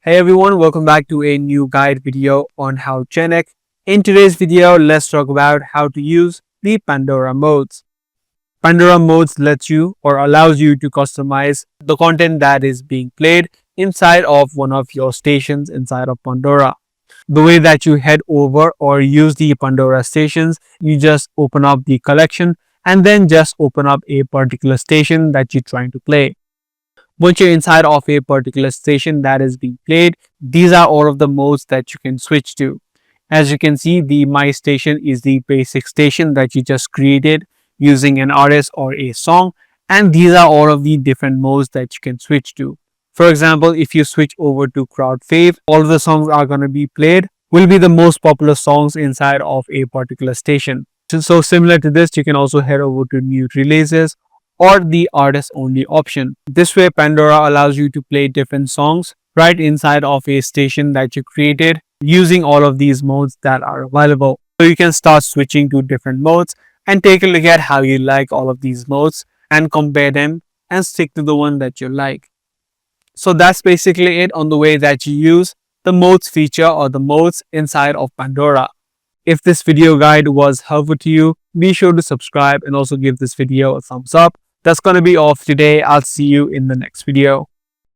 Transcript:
Hey everyone, welcome back to a new guide video on how Genek. In today's video, let's talk about how to use the Pandora modes. Pandora modes lets you or allows you to customize the content that is being played inside of one of your stations inside of Pandora. The way that you head over or use the Pandora stations, you just open up the collection and then just open up a particular station that you're trying to play. Once you're inside of a particular station that is being played, these are all of the modes that you can switch to. As you can see, the My Station is the basic station that you just created using an artist or a song, and these are all of the different modes that you can switch to. For example, if you switch over to Crowd Fave, all of the songs are going to be played will be the most popular songs inside of a particular station. So similar to this, you can also head over to New Releases or the artist only option. This way, Pandora allows you to play different songs right inside of a station that you created using all of these modes that are available. So you can start switching to different modes and take a look at how you like all of these modes and compare them and stick to the one that you like. So that's basically it on the way that you use the modes feature or the modes inside of Pandora. If this video guide was helpful to you, be sure to subscribe and also give this video a thumbs up. That's going to be all for today. I'll see you in the next video.